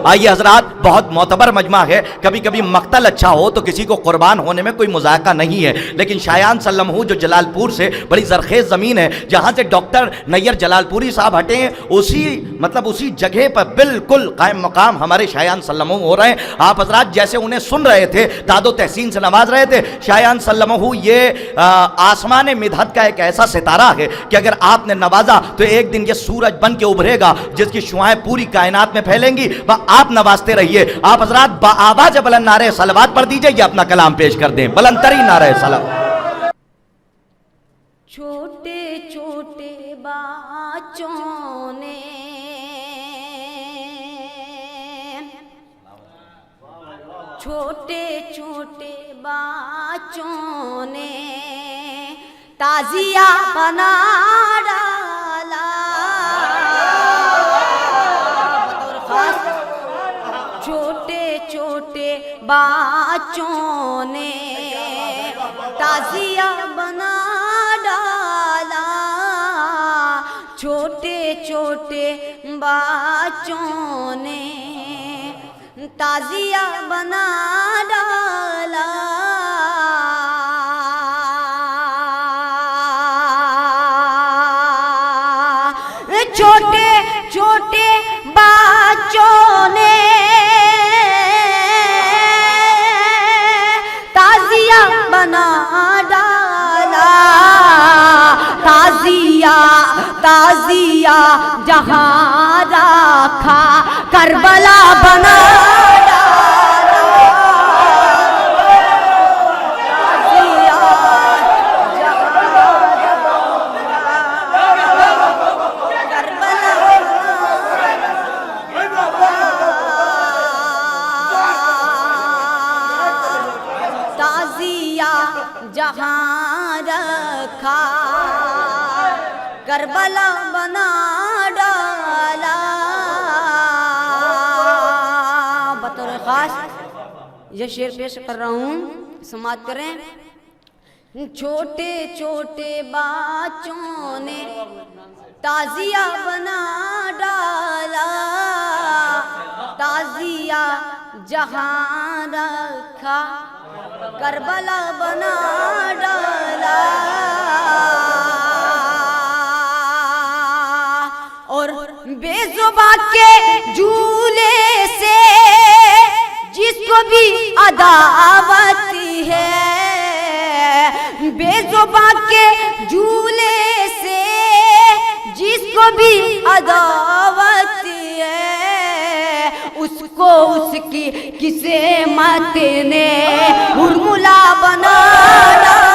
آئیے حضرات، بہت معتبر مجمع ہے، کبھی کبھی مقتل اچھا ہو تو کسی کو قربان ہونے میں کوئی مذائقہ نہیں ہے، لیکن شایان سلم ہو جو جلال پور سے بڑی زرخیز زمین ہے، جہاں سے ڈاکٹر نیر جلال پوری صاحب ہٹے ہیں، اسی جگہ پر بالکل قائم مقام ہمارے شایان سلم ہو رہے ہیں۔ آپ حضرات جیسے انہیں سن رہے تھے، داد و تحسین سے نواز رہے تھے، شایان سلم ہو یہ آسمان مدحت کا ایک ایسا ستارہ ہے کہ اگر آپ نے نوازا تو ایک دن یہ سورج بن کے ابھرے گا جس کی شعاعیں پوری کائنات میں پھیلیں گی۔ آپ نوازتے رہیے۔ آپ حضرات بآواز بلند نعرہ صلوات پڑھ دیجئے، یہ اپنا کلام پیش کر دیں، بلند ترین نعرہ صلوات۔ چھوٹے چھوٹے بچوں نے چھوٹے چھوٹے بچوں نے تازیہ بنا ڈالا، چھوٹے چھوٹے بچوں نے تازیہ بنا ڈالا، چھوٹے چھوٹے بچوں نے تازیہ بنا ڈالا، چھوٹے چھوٹے بچوں نے تازیہ بنا ڈالا، تازیہ جہاں رکھا کربلا بنا جہاں رکھا کربلا بنا ڈالا۔ بطور خاص یہ شعر پیش کر رہا ہوں، سماعت کریں۔ چھوٹے چھوٹے بچوں نے تازیہ بنا ڈالا، تازیہ جہاں رکھا کربلا بنا ڈالا، اور بے زباں کے جھولے سے جس کو بھی عداوت ہے، بے زباں کے جھولے سے جس کو بھی عداوت ہے، اس کو اس کی قسمت نے ہرملا بنا ڈالا،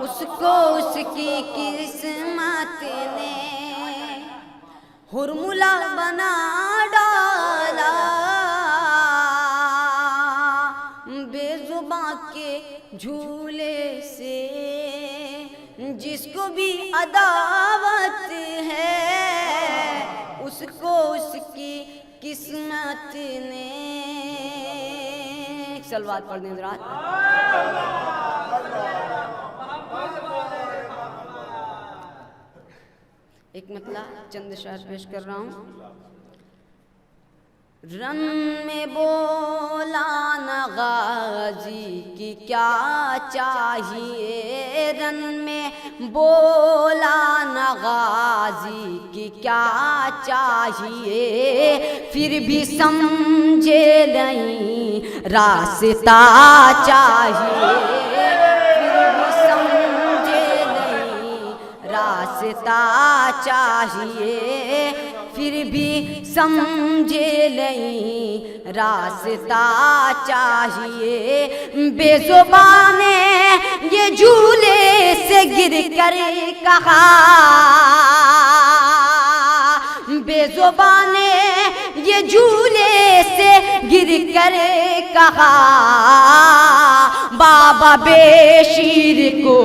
اس کو اس کی قسمت نے ہرملا بنا ڈالا، بے زباں کے جھولے سے جس کو بھی عداوت ہے، اس کو اس کی قسمت نے۔ صلوات پڑھ دیں حضرات۔ ایک مطلع چند اشعار پیش کر رہا ہوں۔ رن میں بولا نہ غازی کی کیا چاہیے، رن میں بولا نہ غازی کی کیا چاہیے، پھر بھی سمجھے نہیں راستہ چاہیے، پھر بھی سمجھے نہیں راستہ چاہیے، پھر بھی سمجھے نہیں راستہ چاہیے، بے زباں نے یہ جھولے سے گر کر کہا، بے زباں نے یہ جھولے سے گر کر کہا، بابا بے شیر کو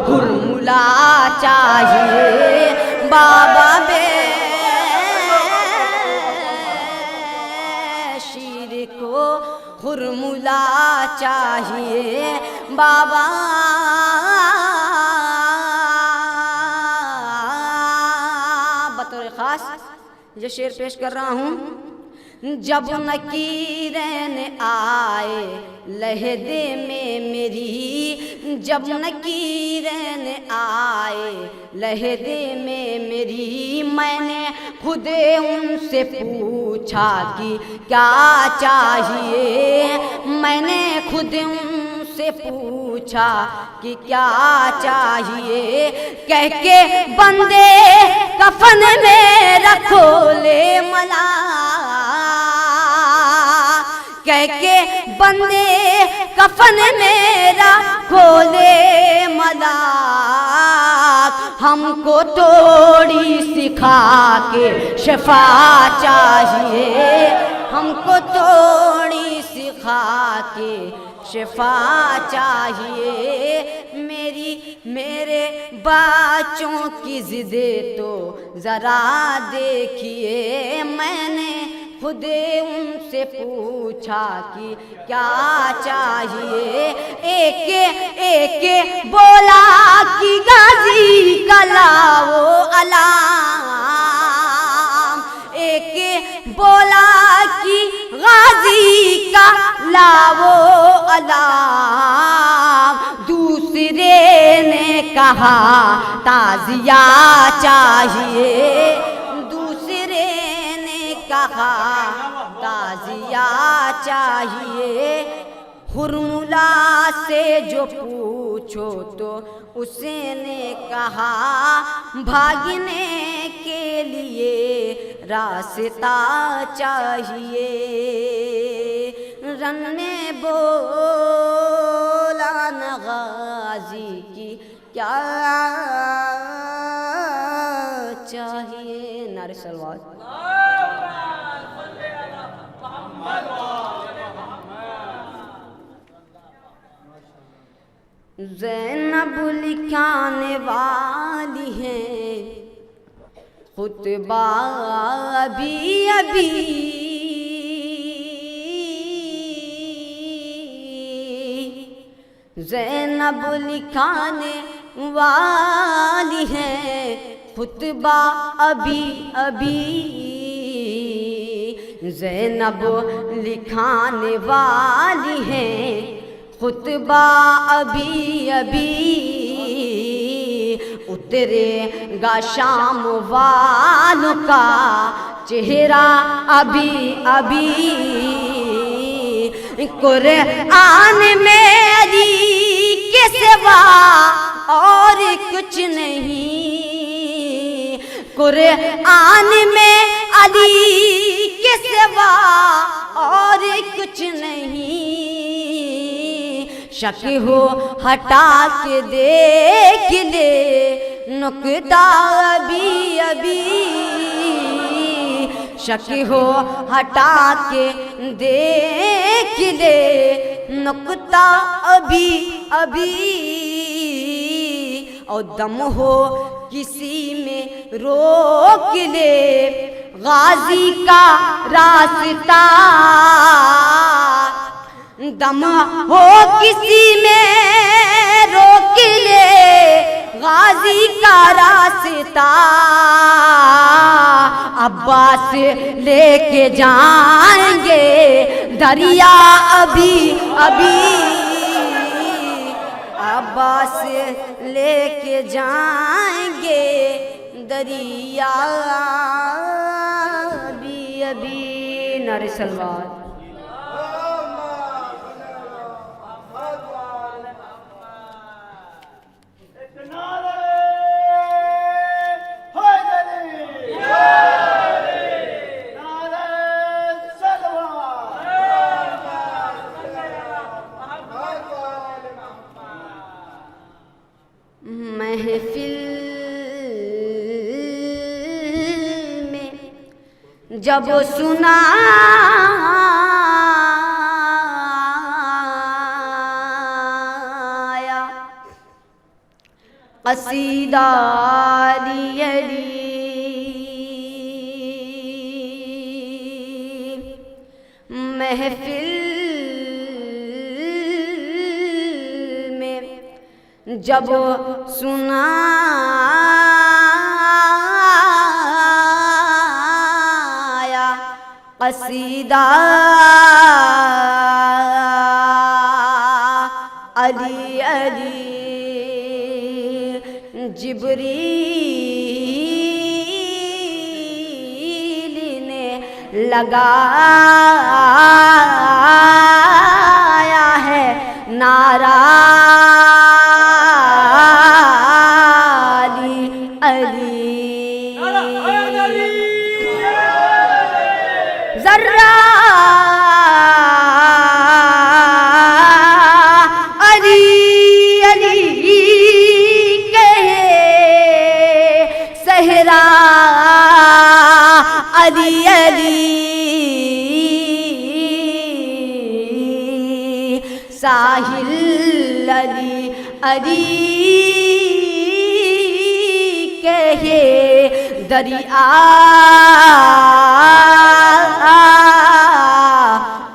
ہرملا خرملا چاہیے بابا بے شیر کو خرملا چاہیے بابا بطور خاص جو شعر پیش کر رہا ہوں جب نکیرین آئے لہدے میں میری جب نکیرین آئے لہدے میں میری میں نے خود ان سے پوچھا کہ کیا چاہیے میں نے خود ان سے پوچھا کہ کیا چاہیے کہہ کے بندے کفن میں رکھو لے ملا کہہ کے بندے کفن میرا کھولے ملاک ہم کو توڑی سکھا کے شفا چاہیے ہم کو توڑی سکھا کے شفا چاہیے میرے بچوں کی ضد تو ذرا دیکھیے میں نے خود ان سے پوچھا کہ کیا چاہیے ایک بولا کہ غازی کا لاؤ علام ایک بولا کہ غازی کا لاؤ علام دوسرے نے کہا تعزیہ چاہیے دوسرے نے کہا تعزیہ چاہیے خرملا سے جو پوچھو تو اس نے کہا بھاگنے کے لیے راستہ چاہیے رن نے بولا نہ غازی کی کیا چاہیے نعرہ صلوات زینب لکھانے والی ہیں خطبہ ابھی زینب لکھانے والی ہیں خطبہ ابھی زینب لکھانے والی ہیں خطبہ ابھی اترے گا شام والوں کا چہرہ ابھی قرآن میں علی کے سوا اور کچھ نہیں قرآن میں علی کے سوا اور کچھ نہیں شک ہو ہٹا کے دیکھ لے نکتہ ابھی شک ہو ہٹا کے دیکھ لے نکتہ ابھی اور دم ہو کسی میں روک لے غازی کا راستہ دم ہو کسی میں روک لے غازی کا راستہ عباس لے کے جائیں گے دریا ابھی عباس لے کے جائیں گے دریا ابھی نعرہ صلوات محفل میں جب سنا قصیدہ علی علی محفل میں جب سنایا قصیدہ علی علی جبریل نے لگایا ہے نعرہ علی علی ذرہ علی علی کہے صحرا علی علی ساحل علی علی کہے دریا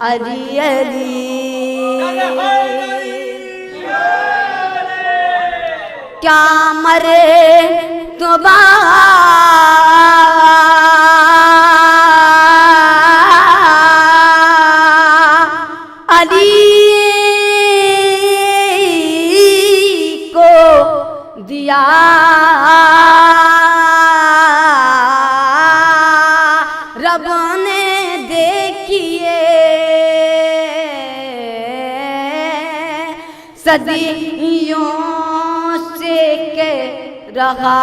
علی علی کیا مرے تو علی کو دیا رب نے دیکھیے صدیوں سے کہ رہا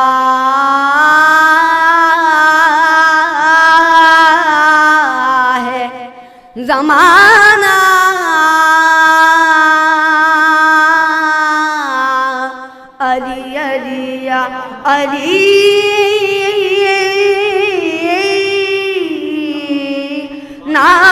ہے زمانہ علی علی علی نا